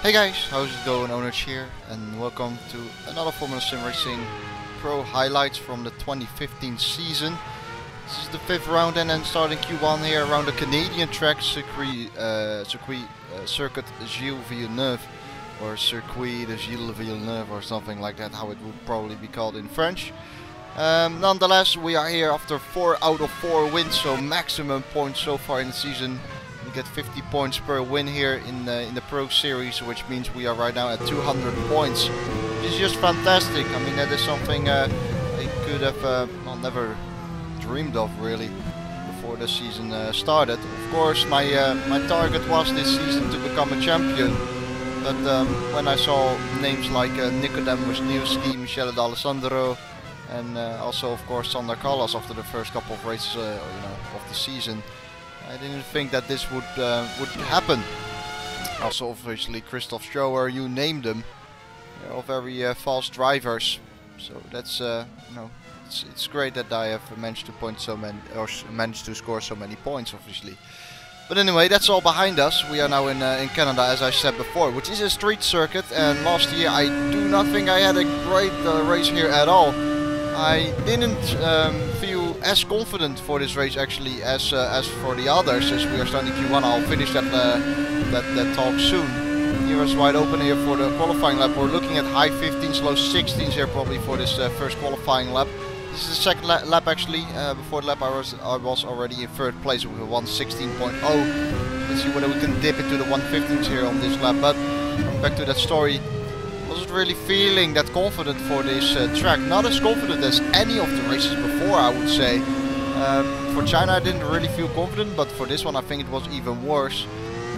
Hey guys, how's it going? Owners here, and welcome to another Formula SimRacing PRO highlights from the 2015 season. This is the 5th round and then starting Q1 here around the Canadian track Circuit Gilles Villeneuve, or Circuit de Gilles Villeneuve, or something like that, how it would probably be called in French. Nonetheless, we are here after 4 out of 4 wins, so maximum points so far in the season. We get 50 points per win here in the Pro Series, which means we are right now at 200 points. Which is just fantastic. I mean, that is something I could have never dreamed of really before the season started. Of course, my target was this season to become a champion. But when I saw names like Nicodem Wisniewski, Michele D'Alessandro, and also of course Sander Callas after the first couple of races of the season, I didn't think that this would happen. Also, obviously, Christoph Strower, you name them, they're all very fast drivers. So that's it's great that I have managed to score so many points, obviously. But anyway, that's all behind us. We are now in Canada, as I said before, which is a street circuit. And last year, I do not think I had a great race here at all. I didn't feel as confident for this race actually as for the others. As we are starting Q1, I'll finish that talk soon. Here is wide open here for the qualifying lap. We're looking at high 15s, low 16s here probably for this first qualifying lap. This is the second lap actually. Before the lap I was already in third place with a 1:16.0. Let's see whether we can dip into the 1:15s here on this lap. But coming back to that story, wasn't really feeling that confident for this track. Not as confident as any of the races before, I would say. For China I didn't really feel confident, but for this one I think it was even worse.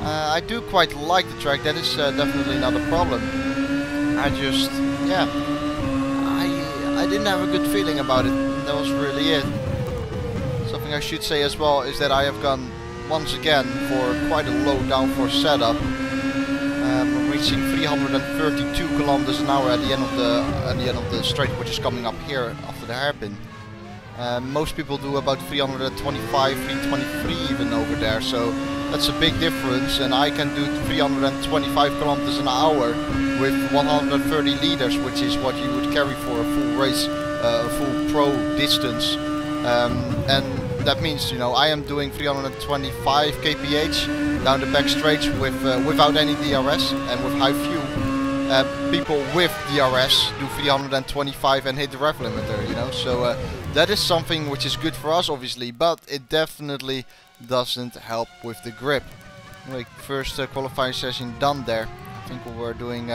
I do quite like the track, that is definitely not a problem. I just, yeah, I didn't have a good feeling about it. That was really it. Something I should say as well is that I have gone once again for quite a low downforce setup. Reaching 332 kilometers an hour at the end of the straight, which is coming up here after the hairpin. Most people do about 325, 323 even over there, so that's a big difference. And I can do 325 kilometers an hour with 130 liters, which is what you would carry for a full race, a full pro distance. And that means, you know, I am doing 325 kph down the back straights with without any DRS and with high fuel. People with DRS do 325 and hit the rev limiter, you know. So that is something which is good for us, obviously, but it definitely doesn't help with the grip. Like first qualifying session done there. I think we were doing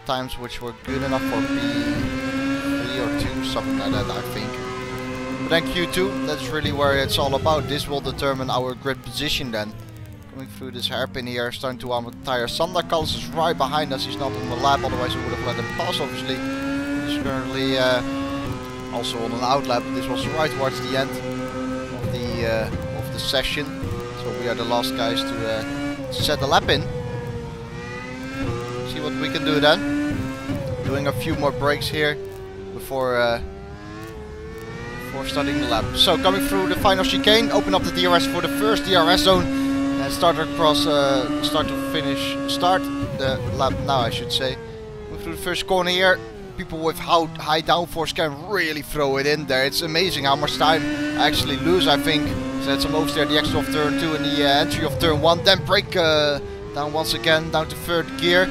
times which were good enough for P3 or 2, something like that, I think. But then Q2, that's really where it's all about. This will determine our grid position then. Going through this hairpin here, starting to arm the tire. Sander Callas is right behind us, he's not on the lap, otherwise we would have let him pass, obviously. He's currently also on an outlap. This was right towards the end of the session. So we are the last guys to set the lap in. See what we can do then. Doing a few more breaks here before starting the lap. So coming through the final chicane, open up the DRS for the first DRS zone and start the lap now, I should say. Move through the first corner here. People with high downforce can really throw it in there. It's amazing how much time I actually lose, I think. So that's almost there, the exit of turn 2 and the entry of turn 1. Then brake down once again, down to third gear.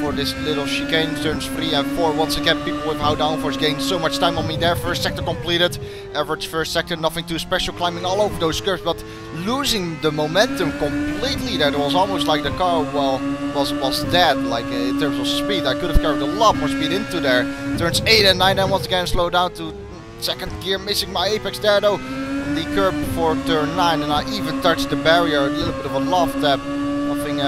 For this little chicane, turns 3 and 4. Once again, people with high downforce gain so much time on me there. First sector completed. Average first sector, nothing too special. Climbing all over those curves, but losing the momentum completely there. It was almost like the car, well, was dead, like in terms of speed. I could have carried a lot more speed into there. Turns 8 and 9, and once again slow down to second gear. Missing my apex there though. On the curb before turn 9, and I even touched the barrier. A little bit of a loft tap. Nothing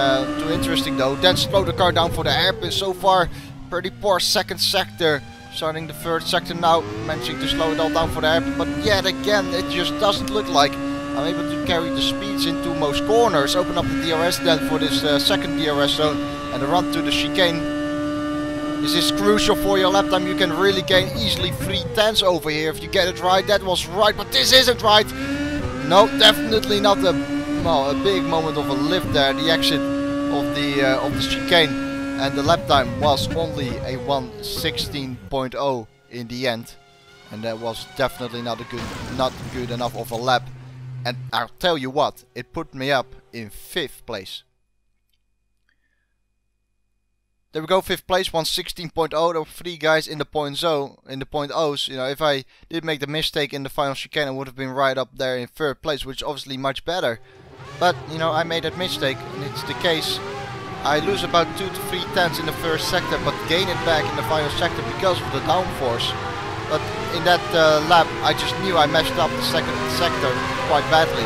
too interesting though. Then slow the car down for the hairpin. So far, pretty poor second sector. Starting the third sector now, managing to slow it all down for the hairpin. But yet again, it just doesn't look like I'm able to carry the speeds into most corners. Open up the DRS then for this second DRS zone and the run to the chicane. This is crucial for your lap time. You can really gain easily 3/10 over here if you get it right. That was right, but this isn't right. No, definitely not a big moment of a lift there. The exit of the chicane, and the lap time was only a 1:16.0 in the end, and that was definitely not good enough of a lap. And I'll tell you what, it put me up in 5th place. There we go, 5th place, 1:16.0. There were 3 guys in the point O's. You know, if I did make the mistake in the final chicane, I would have been right up there in 3rd place, which is obviously much better. But, you know, I made that mistake, and it's the case. I lose about 2 to 3 tenths in the first sector, but gain it back in the final sector because of the downforce. But in that lap, I just knew I messed up the second sector quite badly,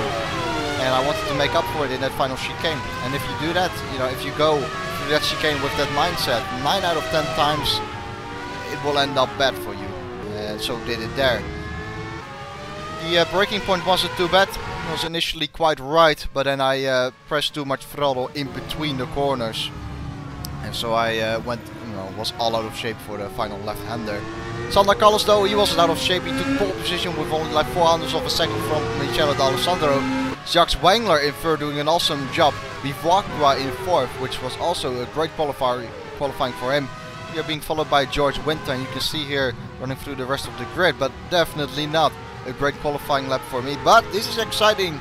and I wanted to make up for it in that final chicane. And if you do that, you know, if you go through that chicane with that mindset, 9 out of 10 times it will end up bad for you. And so did it there. The braking point wasn't too bad. It was initially quite right, but then I pressed too much throttle in between the corners, and so I was all out of shape for the final left-hander. Sander Carlos, though, he wasn't out of shape. He took pole position with only like 0.04 of a second from Michele D'Alessandro. Jacques Wengler in 3rd, doing an awesome job. Bivacqua in 4th, which was also a great qualifying for him. We are being followed by George Winter, and you can see here running through the rest of the grid, but definitely not a great qualifying lap for me. But this is exciting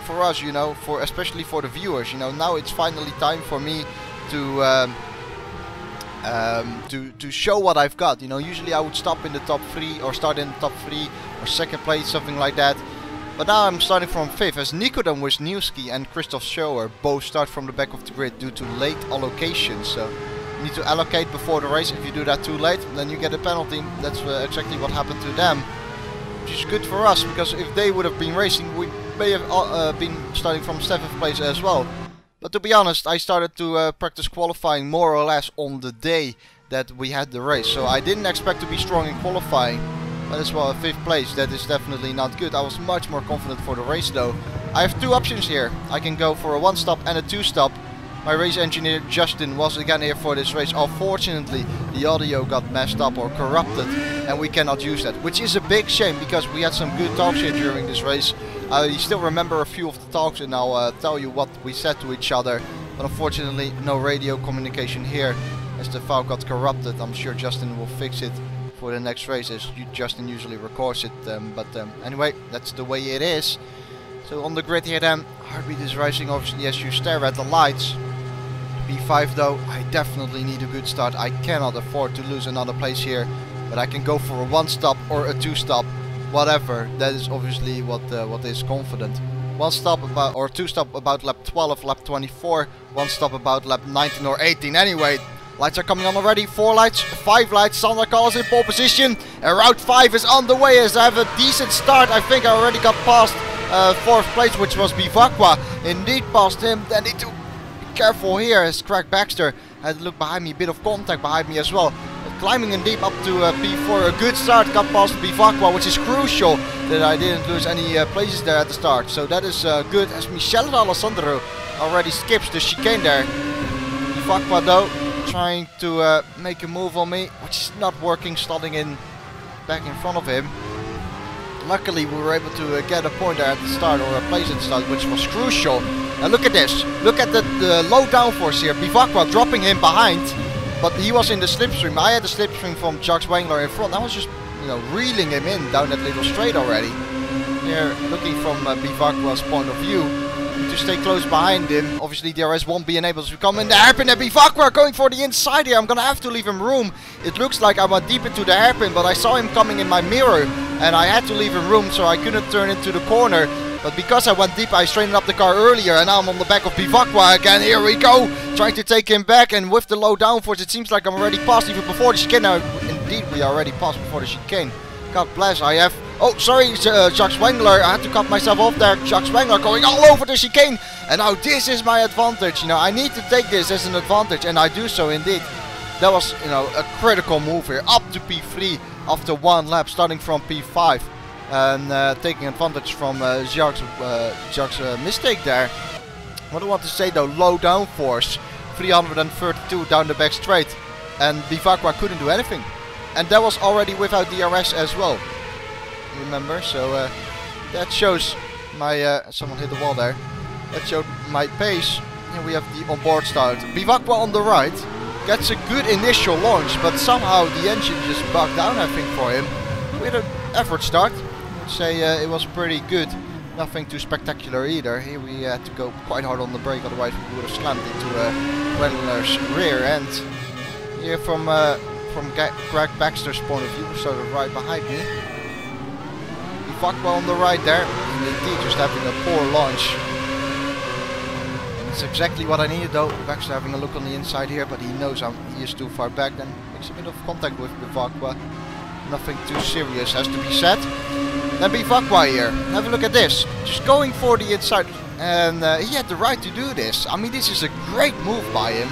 for us, you know, especially for the viewers. You know, now it's finally time for me to show what I've got. You know, usually I would stop in the top 3 or start in the top 3 or 2nd place, something like that. But now I'm starting from 5th, as Nikodem Wisniewski and Christoph Schoer both start from the back of the grid due to late allocation. So you need to allocate before the race. If you do that too late, then you get a penalty. That's exactly what happened to them, which is good for us, because if they would have been racing, we may have been starting from 7th place as well. But to be honest, I started to practice qualifying more or less on the day that we had the race. So I didn't expect to be strong in qualifying. But as well, 5th place, that is definitely not good. I was much more confident for the race though. I have 2 options here. I can go for a 1-stop and a 2-stop. My race engineer Justin was again here for this race. Unfortunately, the audio got messed up or corrupted, and we cannot use that, which is a big shame, because we had some good talks here during this race. I still remember a few of the talks, and I'll tell you what we said to each other. But unfortunately, no radio communication here, as the file got corrupted. I'm sure Justin will fix it for the next race, as Justin usually records it. Anyway, that's the way it is. So on the grid here then, Heartbeat is racing obviously as you stare at the lights. P5 though, I definitely need a good start. I cannot afford to lose another place here, but I can go for a 1-stop or a 2-stop, whatever. That is obviously what is confident. 1-stop about, or 2-stop about lap 12, lap 24, 1-stop about lap 19 or 18. Anyway, lights are coming on already. 4 lights, 5 lights. Sander Carlos in pole position, and Route 5 is on the way as I have a decent start. I think I already got past 4th place, which was Bivacqua. Indeed past him. Then need to be careful here as Craig Baxter had to look behind me, a bit of contact behind me as well. But climbing in deep up to P4, a good start, got past Bivacqua, which is crucial that I didn't lose any places there at the start. So that is good, as Michele D'Alessandro already skips the chicane there. Bivacqua though trying to make a move on me, which is not working, stalling in back in front of him. Luckily we were able to get a point there at the start, or a place at the start, which was crucial. And look at this, look at the low downforce here. Bivacqua dropping him behind, but he was in the slipstream. I had the slipstream from Jacques Wengler in front. I was just, you know, reeling him in down that little straight already. Here, looking from Bivacqua's point of view, to stay close behind him. Obviously DRS won't be enabled to come in the hairpin, and Bivacqua going for the inside here. I'm gonna have to leave him room. It looks like I went deep into the hairpin, but I saw him coming in my mirror, and I had to leave him room, so I couldn't turn into the corner. But because I went deep, I straightened up the car earlier, and now I'm on the back of Bivacqua again. Here we go, trying to take him back, and with the low downforce, it seems like I'm already past even before the chicane. Now, indeed, we are already past before the chicane. God bless, I have... Oh, sorry, Jacques Wengler. I had to cut myself off there. Jacques Wengler going all over the chicane. And now this is my advantage. You know, I need to take this as an advantage, and I do so indeed. That was, you know, a critical move here. Up to P3 after 1 lap, starting from P5. And taking advantage from Jacques' mistake there. What I want to say though, low downforce. 332 down the back straight. And Bivacqua couldn't do anything. And that was already without DRS as well. Remember, so that shows my someone hit the wall there. That showed my pace here we have the onboard start. Bivakwa on the right gets a good initial launch, but somehow the engine just bugged down, I think, for him. With an effort start, I would say it was pretty good. Nothing too spectacular either. Here we had to go quite hard on the brake, otherwise we would have slammed into Wendler's rear end. Here from Greg Baxter's point of view, sort of right behind me. Bivakwa on the right there, and indeed just having a poor launch. That's exactly what I needed though. Baxter having a look on the inside here, but he knows he is too far back, then makes a bit of contact with Bivakwa. Nothing too serious has to be said. Then Bivakwa here, have a look at this. Just going for the inside, and he had the right to do this. I mean, this is a great move by him.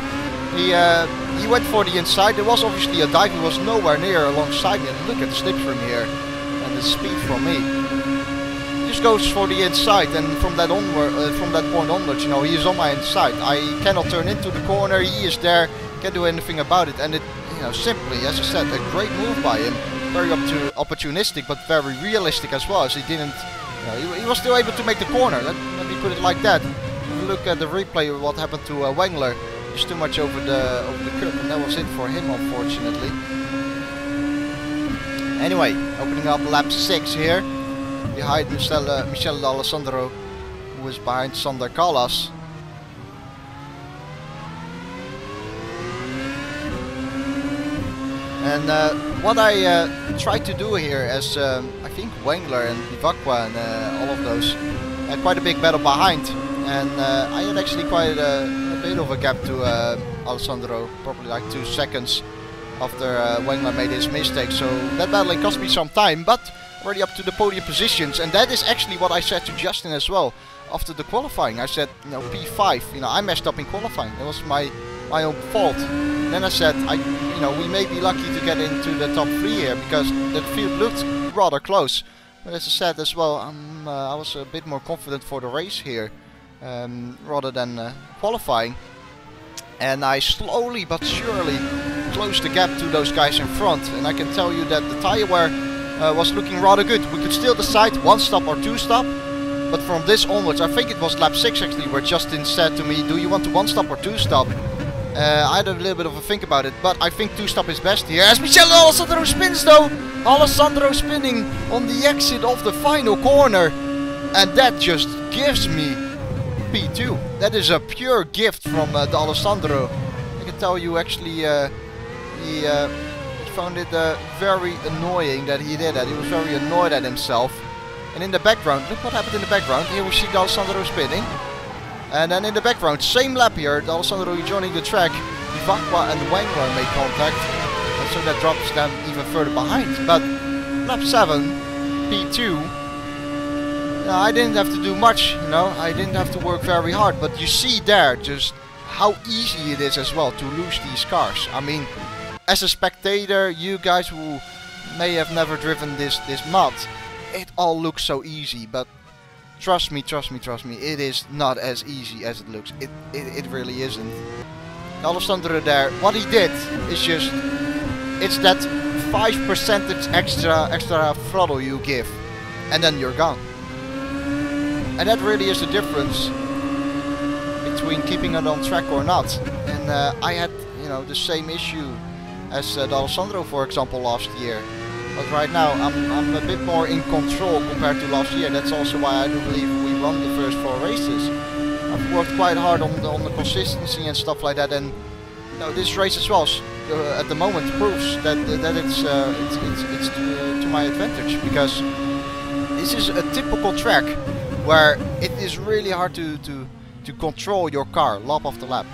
He went for the inside. There was obviously a dive, he was nowhere near alongside me. And look at the slipstream here, and the speed from me. Just goes for the inside, and from that point onwards, you know, he is on my inside. I cannot turn into the corner. He is there, can't do anything about it, and it, you know, simply, as I said, a great move by him. Very opportunistic, but very realistic as well, as he didn't, you know, he was still able to make the corner. Let me put it like that. Look at the replay of what happened to Wengler. Just too much over the curb, and that was it for him, unfortunately. Anyway, opening up lap 6 here. Behind Michele D'Alessandro, who is behind Sander Callas. And what I tried to do here, as I think Wengler and Bivakwa and all of those had quite a big battle behind, and I had actually quite a bit of a gap to Alessandro, probably like 2 seconds after Wengler made his mistake, so that battling cost me some time, but already up to the podium positions. And that is actually what I said to Justin as well after the qualifying. I said, you know, P5, you know, I messed up in qualifying, it was my own fault. And then I said, you know, we may be lucky to get into the top 3 here, because the field looked rather close. But as I said as well, I was a bit more confident for the race here, rather than qualifying. And I slowly but surely closed the gap to those guys in front. And I can tell you that the tire wear was looking rather good. We could still decide 1 stop or 2 stop. But from this onwards, I think it was lap 6 actually, where Justin said to me, do you want to 1 stop or 2 stop? I had a little bit of a think about it, but I think 2 stop is best here. As Michele D'Alessandro spins though! Alessandro spinning on the exit of the final corner. And that just gives me P2. That is a pure gift from D'Alessandro. I can tell you actually he found it very annoying that he did that. He was very annoyed at himself. And in the background, look what happened in the background. Here we see D'Alessandro spinning. And then in the background, same lap here, D'Alessandro joining the track. Bivakwa and Wengler made contact. And so that drops them even further behind. But lap 7, P2. I didn't have to do much, you know. I didn't have to work very hard. But you see there just how easy it is as well to lose these cars. I mean, as a spectator, you guys who may have never driven this mod, it all looks so easy, but trust me, it is not as easy as it looks. It really isn't. Alessandro there, what he did is just, it's that 5% extra throttle you give, and then you're gone. And that really is the difference between keeping it on track or not. And I had, you know, the same issue as D'Alessandro, for example, last year. But right now I'm a bit more in control compared to last year. That's also why I do believe we won the first 4 races. I've worked quite hard on the consistency and stuff like that, and you know, this race as well at the moment proves that it's to my advantage, because this is a typical track where it is really hard to control your car lap after lap.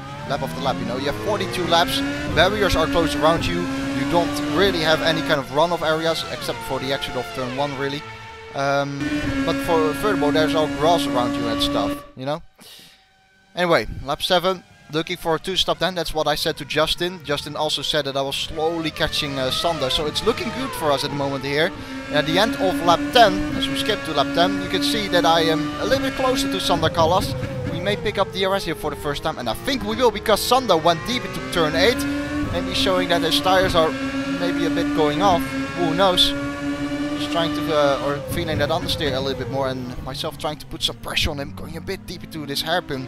You know, you have 42 laps, barriers are close around you, you don't really have any kind of runoff areas, except for the exit of turn 1 really. But furthermore, there's all grass around you and stuff, you know. Anyway, lap 7, looking for a 2-stop then, that's what I said to Justin. Justin also said that I was slowly catching Sander, so it's looking good for us at the moment here. And at the end of lap 10, as we skip to lap 10, you can see that I am a little bit closer to Sander Callas. We may pick up the DRS here for the first time, and I think we will, because Sander went deep into turn 8, maybe showing that his tires are maybe a bit going off, who knows. Just trying to, or feeling that understeer a little bit more, and myself trying to put some pressure on him, going a bit deep into this hairpin.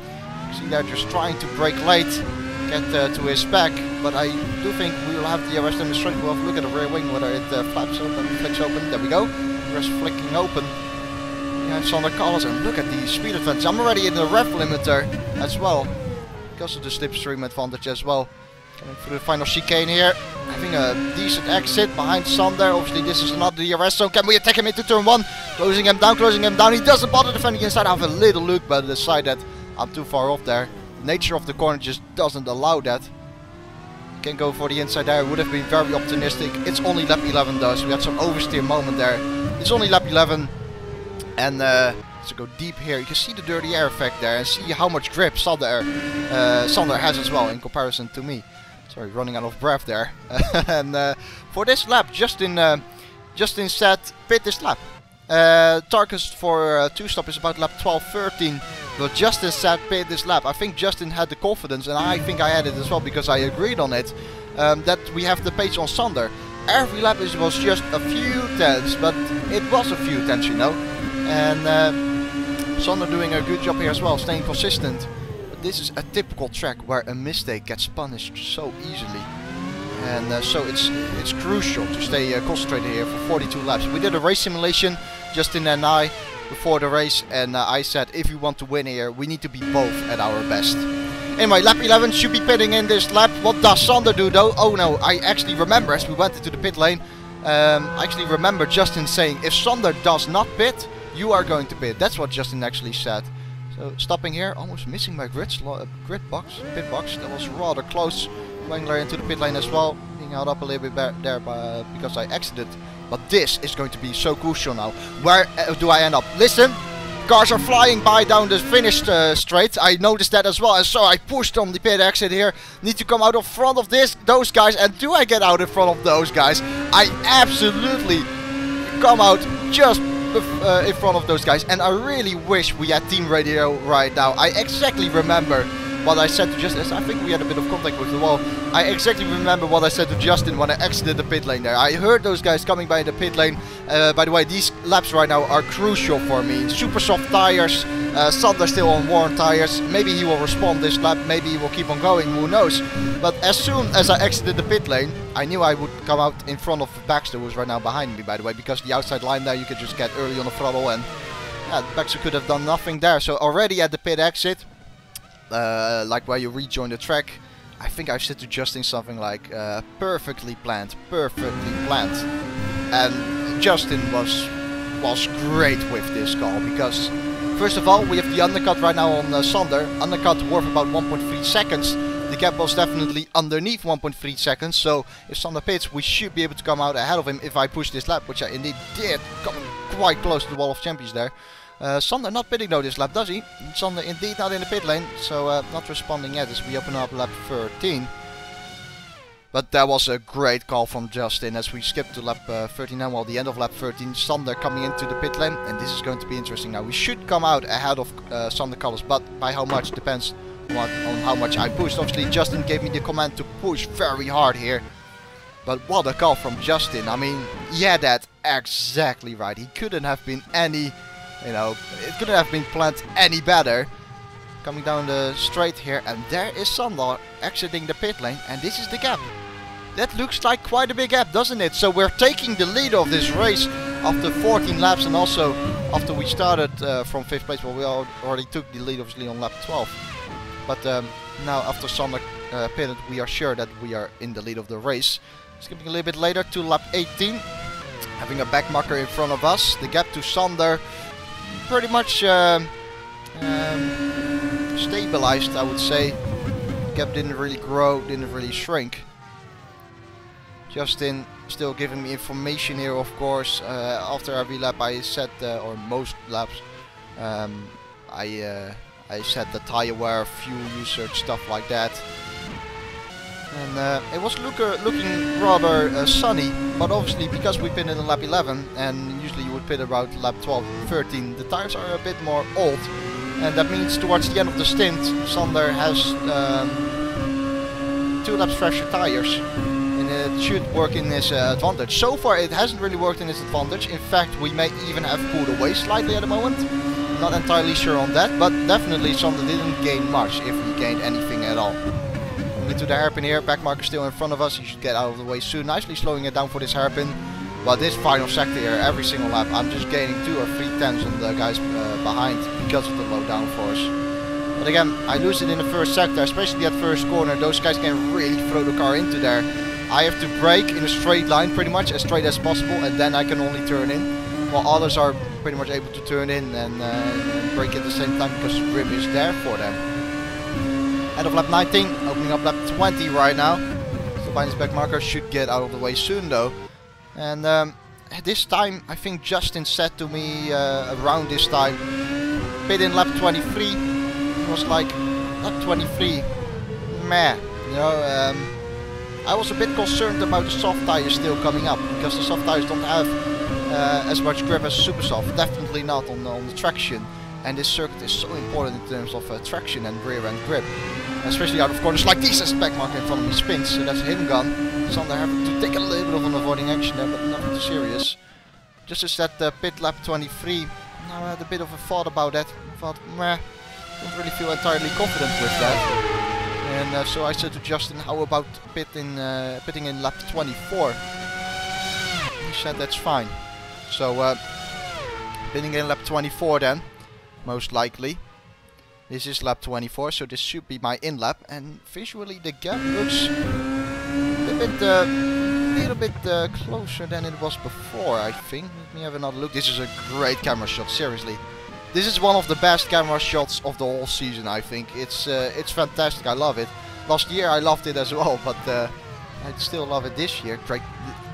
See, they're just trying to brake late, get to his back, but I do think we will have the rest demonstration. We'll have a look at the rear wing, whether it flaps open, flicks open. There we go. Rest flicking open. Yeah, it's on the colors, and look at the speed advantage. I'm already in the rev limiter as well, because of the slipstream advantage as well. Coming through the final chicane here, having a decent exit behind Sander. Obviously this is not the DRS zone. Can we attack him into turn 1? Closing him down, closing him down. He doesn't bother defending inside. I have a little look, but I decide that I'm too far off there. The nature of the corner just doesn't allow that. Can go for the inside there. Would have been very optimistic. It's only lap 11 though, so we had some oversteer moment there. It's only lap 11, and to go deep here, you can see the dirty air effect there, and see how much grip Sander has as well in comparison to me. Sorry, running out of breath there. And for this lap, Justin said pit this lap. Target for 2-stop is about lap 12-13, but Justin said pit this lap. I think Justin had the confidence, and I think I had it as well, because I agreed on it, that we have the pace on Sander. Every lap was just a few tenths, but it was a few tenths, you know. And Sander doing a good job here as well, staying consistent. But this is a typical track where a mistake gets punished so easily. And so it's crucial to stay concentrated here for 42 laps. We did a race simulation, Justin and I, before the race, and I said if we want to win here, we need to be both at our best. Anyway, lap 11 should be pitting in this lap. What does Sander do though? Oh no, I actually remember as we went into the pit lane, I actually remember Justin saying, if Sander does not pit, you are going to pit. That's what Justin actually said. So stopping here, almost missing my pit box. That was rather close. Wangler into the pit lane as well, being held up a little bit there because I exited. But this is going to be so crucial now. Where do I end up? Listen, cars are flying by down the finish straight. I noticed that as well, and so I pushed on the pit exit here. Need to come out in front of those guys, and do I get out in front of those guys? I absolutely come out just in front of those guys, and I really wish we had team radio right now. I exactly remember what I said to Justin. I think we had a bit of contact with the wall. I exactly remember what I said to Justin when I exited the pit lane there. I heard those guys coming by the pit lane. By the way, these laps right now are crucial for me. Super soft tires. Sander still on worn tires. Maybe he will respond this lap. Maybe he will keep on going. Who knows? But as soon as I exited the pit lane, I knew I would come out in front of Baxter, who's right now behind me, by the way, because the outside line there you could just get early on the throttle, and yeah, Baxter could have done nothing there. So already at the pit exit, like where you rejoin the track, I think I said to Justin something like perfectly planned, and Justin was great with this call, because first of all we have the undercut right now on Sander, undercut worth about 1.3 seconds. The gap was definitely underneath 1.3 seconds, so if Sander pits, we should be able to come out ahead of him if I push this lap, which I indeed did, coming quite close to the wall of champions there. Sander not pitting though this lap, does he? Sander indeed not in the pit lane, so not responding yet as we open up lap 13. But that was a great call from Justin as we skip to lap 13 now, well, the end of lap 13. Sander coming into the pit lane, and this is going to be interesting now. We should come out ahead of Sander colors, but by how much depends on how much I pushed. Obviously Justin gave me the command to push very hard here. But what a call from Justin. I mean, yeah, that's exactly right. He couldn't have been any... You know, it couldn't have been planned any better. Coming down the straight here, and there is Sander exiting the pit lane, and this is the gap. That looks like quite a big gap, doesn't it? So we're taking the lead of this race after 14 laps, and also after we started from 5th place. Well, we already took the lead obviously on lap 12. But now after Sander pitted, we are sure that we are in the lead of the race. Skipping a little bit later to lap 18. Having a backmarker in front of us. The gap to Sander pretty much stabilized, I would say. Gap didn't really grow, didn't really shrink. Justin still giving me information here, of course. After every lap I said, or most laps, I said the tire wear, fuel usage, stuff like that. And it was looking rather sunny, but obviously because we pitted in lap 11, and usually you would pit about lap 12, 13, the tires are a bit more old, and that means towards the end of the stint, Sander has 2 laps fresher tires, and it should work in his advantage. So far it hasn't really worked in his advantage. In fact, we may even have pulled away slightly at the moment. not entirely sure on that, but definitely Sander didn't gain much, if he gained anything at all. Into the hairpin here, back marker still in front of us, he should get out of the way soon. Nicely slowing it down for this hairpin. But this final sector here, every single lap, I'm just gaining 2 or 3 tenths on the guys behind because of the low downforce. But again, I lose it in the first sector, especially that first corner. Those guys can really throw the car into there. I have to brake in a straight line, pretty much as straight as possible, and then I can only turn in. While others are pretty much able to turn in and brake at the same time because grip is there for them. End of lap 19, opening up lap 20 right now. Stepani's back marker should get out of the way soon though. And this time I think Justin said to me around this time, pit in lap 23. It was like, lap 23, meh, you know. I was a bit concerned about the soft tires still coming up, because the soft tires don't have as much grip as super soft, definitely not on the traction. And this circuit is so important in terms of traction and rear end grip. Especially out of corners like these as the back marker in front of me spins, so that's a hidden gun. Sander having to take a little bit of an avoiding action there, but nothing too serious. Just as that pit lap 23, I had a bit of a thought about that. I thought, meh, don't really feel entirely confident with that. And so I said to Justin, how about pitting in lap 24? He said that's fine. So pitting in lap 24 then, most likely. This is lap 24, so this should be my in lap, and visually the gap looks a little bit closer than it was before, I think. Let me have another look. This is a great camera shot, seriously. This is one of the best camera shots of the whole season, I think. It's fantastic, I love it. Last year I loved it as well, but I still love it this year. Great.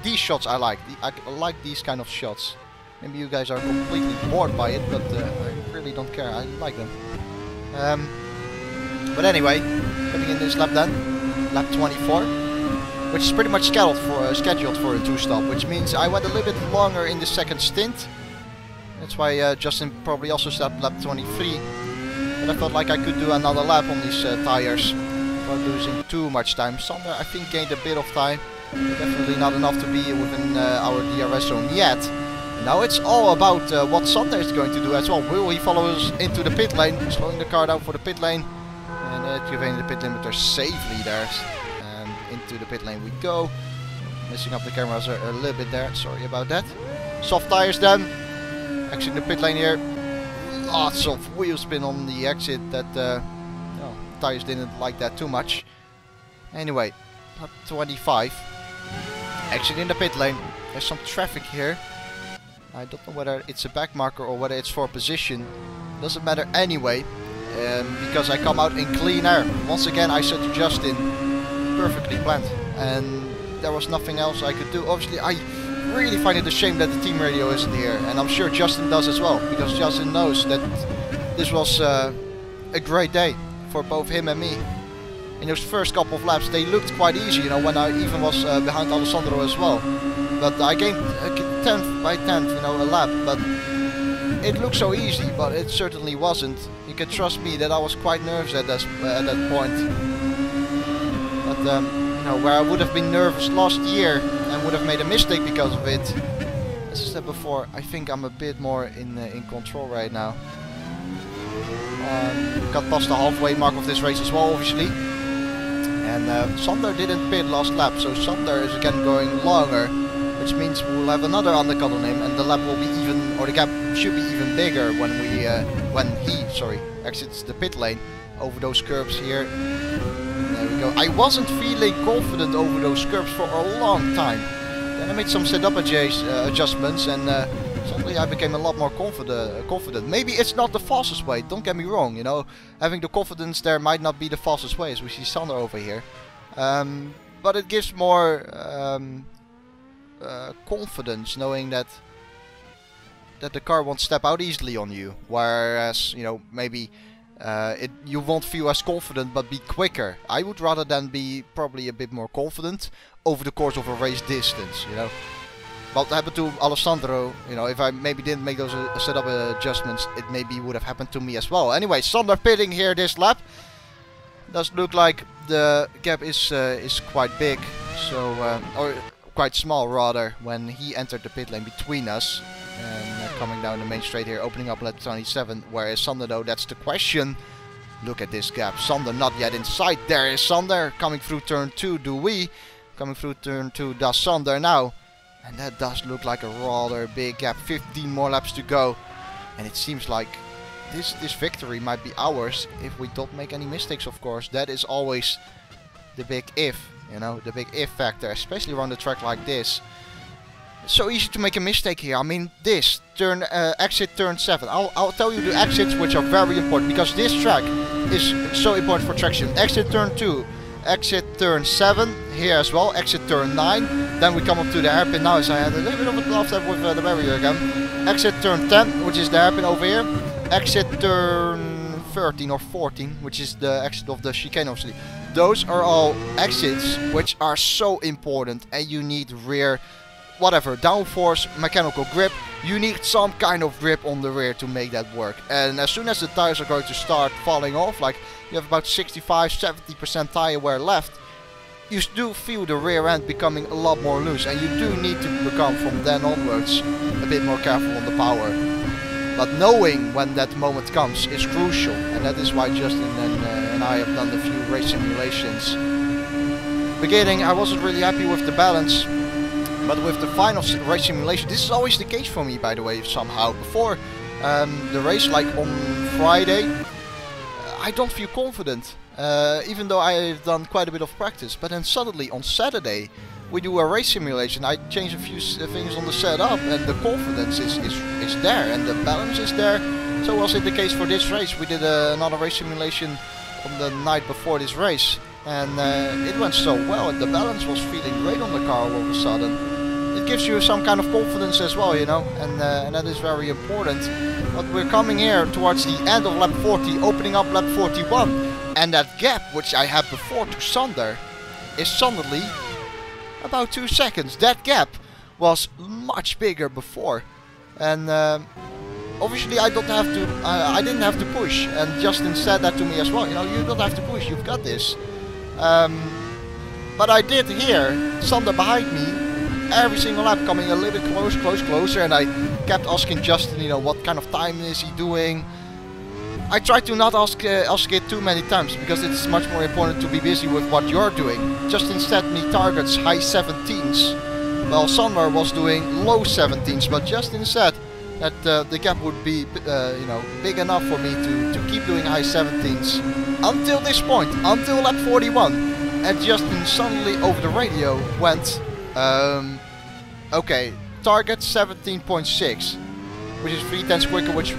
These shots I like. I like these kind of shots. Maybe you guys are completely bored by it, but I really don't care. I like them. But anyway, coming in this lap then, lap 24, which is pretty much scheduled for a 2-stop, which means I went a little bit longer in the second stint. That's why Justin probably also stopped lap 23. But I felt like I could do another lap on these tires without losing too much time. Sander, I think, gained a bit of time, but definitely not enough to be within our DRS zone yet. Now it's all about what Sander is going to do as well. Will he follow us into the pit lane, slowing the car down for the pit lane, and activating the pit limiter safely there. And into the pit lane we go. Messing up the cameras a little bit there, sorry about that. Soft tires then. Exiting the pit lane here. Lots of wheel spin on the exit that tires didn't like that too much. Anyway, lap 25. Exiting the pit lane. There's some traffic here. I don't know whether it's a back marker or whether it's for position. Doesn't matter anyway, because I come out in clean air. Once again, I said to Justin, perfectly planned, and there was nothing else I could do. Obviously, I really find it a shame that the team radio isn't here, and I'm sure Justin does as well, because Justin knows that this was a great day for both him and me. In those first couple of laps, they looked quite easy, you know, when I even was behind Alessandro as well. But I gained 10th by 10th, you know, a lap. But it looked so easy, but it certainly wasn't. You can trust me that I was quite nervous at that point. But you know, where I would have been nervous last year and would have made a mistake because of it, as I said before, I think I'm a bit more in control right now. Got past the halfway mark of this race as well, obviously. And Sander didn't pit last lap, so Sander is again going longer, which means we'll have another undercut on him, and the lap will be even, or the gap should be even bigger when he exits the pit lane over those curbs here. There we go. I wasn't feeling confident over those curbs for a long time. Then I made some setup adjustments, and suddenly I became a lot more confident. Maybe it's not the fastest way, don't get me wrong, you know. Having the confidence there might not be the fastest way, as we see Sander over here. But it gives more confidence, knowing that the car won't step out easily on you. Whereas, you know, maybe you won't feel as confident, but be quicker. I would rather than be probably a bit more confident over the course of a race distance, you know. What happened to Alessandro, you know, if I maybe didn't make those setup adjustments, it maybe would have happened to me as well. Anyway, Sander pitting here this lap. Does look like the gap is quite big, so or quite small rather, when he entered the pit lane between us. And coming down the main straight here, opening up lap 27. Where is Sander though? That's the question. Look at this gap. Sander not yet in sight. There is Sander coming through turn 2. Do we? Coming through turn 2 does Sander now. And that does look like a rather big gap. 15 more laps to go. And it seems like this victory might be ours if we don't make any mistakes, of course. That is always the big if, you know, the big if factor, especially around a track like this. It's so easy to make a mistake here. I mean, this turn exit turn 7. I'll tell you the exits which are very important, because this track is so important for traction. Exit turn 2, exit turn 7 here as well, exit turn 9. Then we come up to the hairpin now, as I had a little bit of a glove tap with the barrier again. Exit turn 10, which is the hairpin over here. Exit turn 13 or 14, which is the exit of the chicane, obviously. Those are all exits which are so important, and you need rear, whatever, downforce, mechanical grip. You need some kind of grip on the rear to make that work. And as soon as the tires are going to start falling off, like you have about 65-70% tire wear left, you do feel the rear end becoming a lot more loose, and you do need to become from then onwards a bit more careful on the power. But knowing when that moment comes is crucial, and that is why Justin and I have done a few race simulations. Beginning, I wasn't really happy with the balance, but with the final race simulation, this is always the case for me, by the way, somehow. Before the race, like on Friday, I don't feel confident, even though I've done quite a bit of practice. But then suddenly on Saturday, we do a race simulation. I change a few things on the setup, and the confidence is there, and the balance is there. So was it the case for this race. We did another race simulation on the night before this race, and it went so well, and the balance was feeling great on the car all of a sudden. It gives you some kind of confidence as well, you know, and that is very important. But we're coming here towards the end of lap 40, opening up lap 41, and that gap which I had before to Sander is suddenly about 2 seconds. That gap was much bigger before, and obviously I didn't have to push, and Justin said that to me as well. You know, you don't have to push, you've got this. But I did hear Sander behind me every single lap, coming a little bit closer, and I kept asking Justin, you know, what kind of time is he doing. I try to not ask it too many times, because it's much more important to be busy with what you're doing. Justin set me targets high 17s, while Sander was doing low 17s, but Justin said that the gap would be you know, big enough for me to keep doing high 17s until this point, until lap 41, and Justin suddenly over the radio went, okay, target 17.6. which is 3/10 quicker, which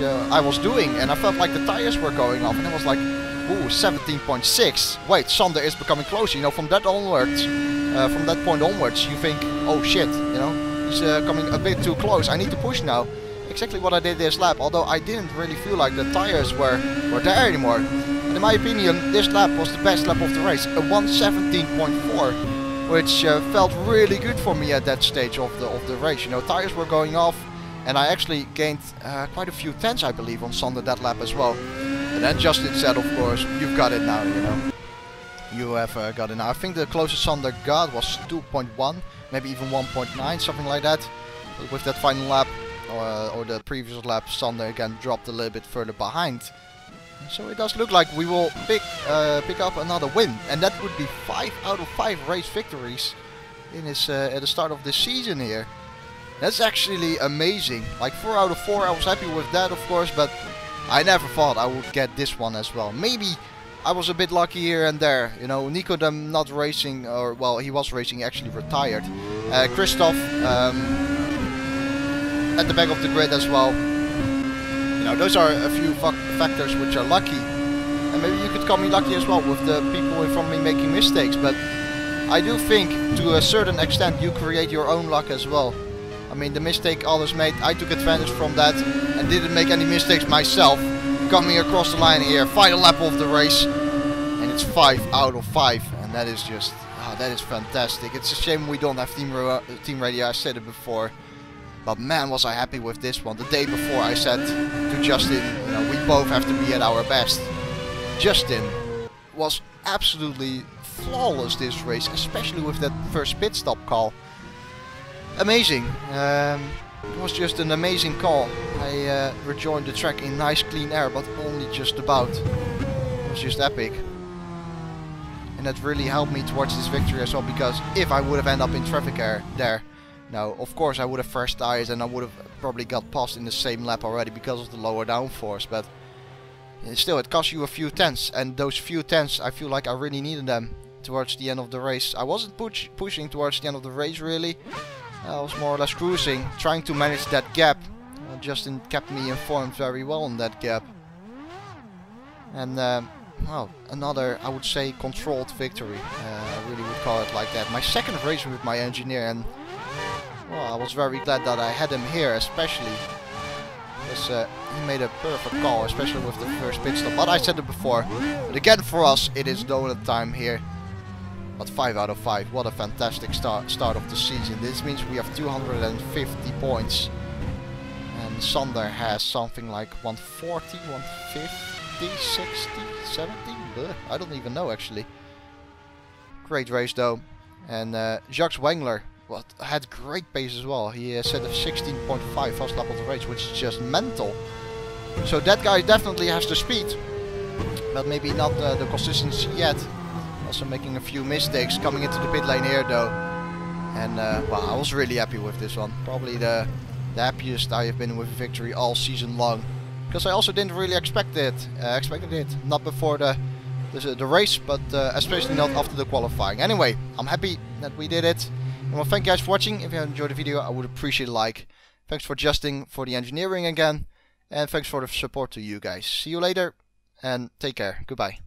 I was doing, and I felt like the tires were going off, and I was like, ooh, 17.6. Wait, Sander is becoming closer. You know, from that onwards, from that point onwards, you think, oh shit, you know, he's coming a bit too close. I need to push now. Exactly what I did this lap, although I didn't really feel like the tires were there anymore. And in my opinion, this lap was the best lap of the race, a 1:17.4, which felt really good for me at that stage of the race. You know, tires were going off. And I actually gained quite a few tenths, I believe, on Sander that lap as well. And then Justin said, of course, you've got it now, you know. You have got it now. I think the closest Sander got was 2.1, maybe even 1.9, something like that. But with that final lap, or the previous lap, Sander again dropped a little bit further behind. So it does look like we will pick up another win. And that would be 5 out of 5 race victories in his, at the start of this season here. That's actually amazing. Like 4 out of 4, I was happy with that, of course, but I never thought I would get this one as well. Maybe I was a bit lucky here and there. You know, Nico them not racing, or well, he was racing, he actually retired. Christoph at the back of the grid as well. You know, those are a few factors which are lucky. And maybe you could call me lucky as well with the people in front of me making mistakes, but I do think to a certain extent you create your own luck as well. I mean, the mistake others made, I took advantage from that and didn't make any mistakes myself. Coming across the line here, final lap of the race, and it's 5 out of 5, and that is just, that is fantastic. It's a shame we don't have team radio, I said it before, but man was I happy with this one. The day before I said to Justin, you know, we both have to be at our best. Justin was absolutely flawless this race, especially with that first pit stop call. Amazing. It was just an amazing call. I rejoined the track in nice clean air, but only just about. It was just epic. And that really helped me towards this victory as well, because if I would have ended up in traffic there, now of course I would have fresh tires and I would have probably got past in the same lap already because of the lower downforce, but still it cost you a few tenths, and those few tenths I feel like I really needed them towards the end of the race. I wasn't pushing towards the end of the race really. I was more or less cruising, trying to manage that gap. Justin kept me informed very well on that gap. And well, another, I would say, controlled victory. I really would call it like that. My second race with my engineer, and well, I was very glad that I had him here, especially because he made a perfect call, especially with the first pit stop. But I said it before, but again for us it is donut time here. But 5 out of 5, what a fantastic start of the season. This means we have 250 points. And Sander has something like 140, 150, 60, 70? I don't even know actually. Great race though. And Jacques Wengler had great pace as well. He set a 16.5 fast lap of the race, which is just mental. So that guy definitely has the speed. But maybe not the consistency yet. Also making a few mistakes coming into the pit lane here though. And well, I was really happy with this one. Probably the happiest I have been with a victory all season long. Because I also didn't really expect it. Not before the race, but especially not after the qualifying. Anyway, I'm happy that we did it. And well, thank you guys for watching. If you enjoyed the video, I would appreciate a like. Thanks for Justin for the engineering again. And thanks for the support to you guys. See you later and take care. Goodbye.